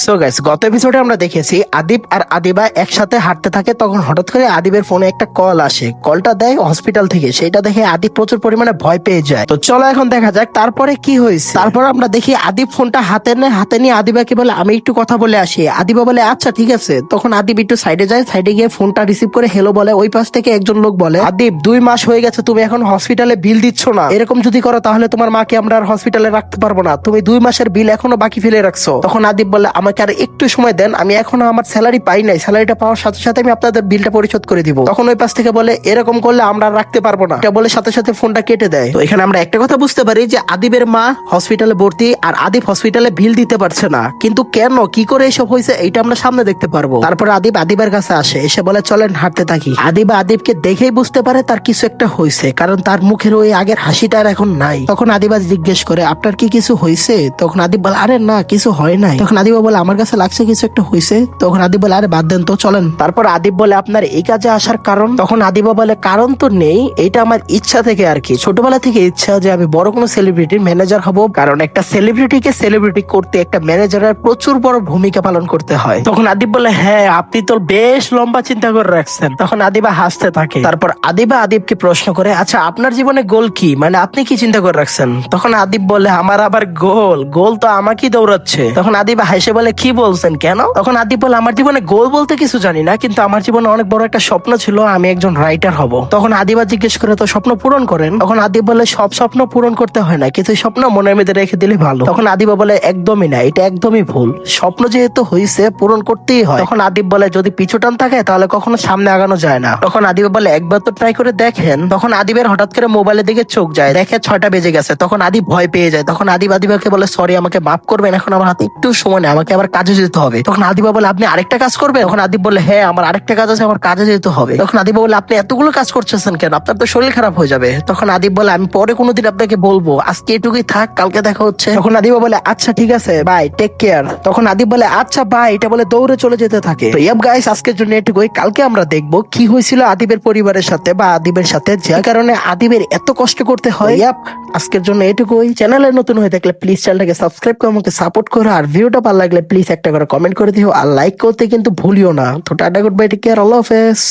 So guys, গত এপিসোডে আমরা দেখেছি আদিব আর আদিবা একসাথে হাঁটতে থাকে। তখন হঠাৎ করে আদিবের ফোনে একটা কল আসে, কলটা দেয় হসপিটাল থেকে। সেটা দেখে আদিব প্রচুর পরিমাণে ভয় পেয়ে যায়। তো চলো এখন দেখা যাক তারপরে কি হয়েছে। তারপর আমরা দেখি আদিব ফোনটা হাতে নেয়, হাতে নিয়ে আদিবাকে বলে আমি একটু কথা বলে আসি। আদিবা বলে আচ্ছা ঠিক আছে। তখন আদিব একটু সাইডে যায়, সাইডে গিয়ে ফোনটা রিসিভ করে হেলো বলে। ওই পাশ থেকে একজন লোক বলে আদিব 2 মাস হয়ে গেছে তুমি এখন হসপিটালে বিল দিচ্ছ না, এরকম যদি করো তাহলে তোমার মাকে আমরা আর হসপিটালে রাখতে পারবো না, তুমি 2 মাসের বিল এখনো বাকি ফেলে রাখছো। তখন আদিব বলে আমাকে আর একটু সময় দেন, আমি এখনো আমার স্যালারি পাই নাই, স্যালারিটা পাওয়ার সাথে সাথে আমি আপনাদের বিলটা পরিশোধ করে দিব। তখন ওই পাশ থেকে বলে এরকম করলে আমরা আর রাখতে পারবো না, এটা বলে সাথে সাথে ফোনটা কেটে দেয়। তো এখানে আমরা একটা কথা বুঝতে পারি যে আদিবের মা হসপিটালে ভর্তি আর আদিব হসপিটালে বিল দিতে পারছে না। কিন্তু কেন, কি করে এসব হয়েছে এইটা আমরা সামনে দেখতে পারবো। তারপর আদিব আদিবের কাছে আসে, এসে বলে চলেন হাঁটতে থাকি। আদিবা আদিবকে দেখেই বুঝতে পারে তার কিছু একটা হয়েছে, কারণ তার মুখের ওই আগের হাসিটা আর এখন নাই। তখন আদিবা জিজ্ঞেস করে আপনার কি কিছু হয়েছে? তখন আদিব বলে আরে না কিছু হয় নাই। তখন আদিবা বলে আমার কাছে লাগছে কিছু একটা হয়েছে। তখন আদিব বলে আরে বাদ দেন তো চলেন। তারপর আদিব বলে আপনার এই কাজে আসার কারণ? তখন আদিবা বলে কারণ তো নেই, এটা আমার ইচ্ছা থেকে আর কি, ছোটবেলা থেকে ইচ্ছা যে আমি বড় কোনো সেলিব্রিটির ম্যানেজার হব। কারণ একটা সেলিব্রিটিকে সেলিব্রিটি করতে একটা ম্যানেজারের প্রচুর বড় ভূমিকা পালন করতে হয়। তখন আদিব বলে হ্যাঁ আপনি তো বেশ লম্বা চিন্তা করে রাখছেন। তখন আদিবা হাসতে থাকে। তারপর আদিবা আদিবকে প্রশ্ন করে আচ্ছা আপনার জীবনে গোল কি, মানে আপনি কি চিন্তা করে রাখছেন? তখন আদিব বলে আমার আবার গোল? গোল তো আমাকেই দৌড়াচ্ছে। তখন আদিবা হেসে বলে কি বলছেন, কেন? তখন আদিব বলে আমার জীবনে গোল বলতে কিছু জানি না, কিন্তু আমার জীবনে অনেক বড় একটা স্বপ্ন ছিল, আমি একজন রাইটার হব। তখন আদিবা জিজ্ঞেস করে তো স্বপ্ন পূরণ করেন? তখন আদিব বলে সব স্বপ্ন পূরণ করতে হয় না, কিছু স্বপ্ন মনের মধ্যে রেখে দিলে ভালো। তখন আদিবা বলে একদমই না, এটা একদমই ভুল, স্বপ্ন যেহেতু হয়েছে পূরণ করতেই হয়। তখন আদিব বলে যদি পিছু টান থাকে তাহলে কখনো সামনে আগানো যায় না। তখন আদিবা বলে একবার তো ট্রাই করে দেখেন। তখন আদিবের হঠাৎ করে মোবাইলের দিকে চোখ যায়, দেখে 6টা বেজে গেছে। তখন আদিব ভয় পেয়ে যায়। তখন আদিব আদিবাকে বলে সরি আমাকে মাফ করবেন, এখন আমার হাতে একটু সময় নেই, আমাকে আবার কাজে যেতে হবে। তখন আদিবা বলে আপনি আরেকটা কাজ করবেন? তখন আদিব বলে হ্যাঁ আমার আরেকটা কাজ আছে, আমার কাজে যেতে হবে। তখন আদিবা বলে আপনি এতগুলো কাজ করতেছেন কেন, আপনার তো শরীর খারাপ হয়ে যাবে। তখন আদিব বলে আমি পরে কোনোদিন আপনাকে বলবো, আজকে এটুকুই থাক, কালকে দেখা হচ্ছে। তখন আদিবা বলে আচ্ছা ঠিক আছে বাই, টেক কেয়ার। তখন আদিব বলে আচ্ছা বাই, এটা বলে দৌড়ে চলে যেতে থাকে। তো ইয়াব গাইস, আজকের জন্য এটুকুই। কালকে আমরা দেখবো কি হয়েছিল আদিবের পরিবারের সাথে বা আদিবের সাথে, যে কারণে আদিবের এত কষ্ট করতে হয়। ইয়াব, আজকের জন্য এটুকুই। চ্যানেলে নতুন হয়ে থাকলে প্লিজ চ্যানেলটাকে সাবস্ক্রাইব করে আমাকে সাপোর্ট করো, আর ভিডিওটা ভালো লাগলে প্লিজ একটা করে কমেন্ট করে দিও, আর লাইক করতে কিন্তু ভুলিও না। তো tata, good bye, take care, আল্লাহ হাফেজ।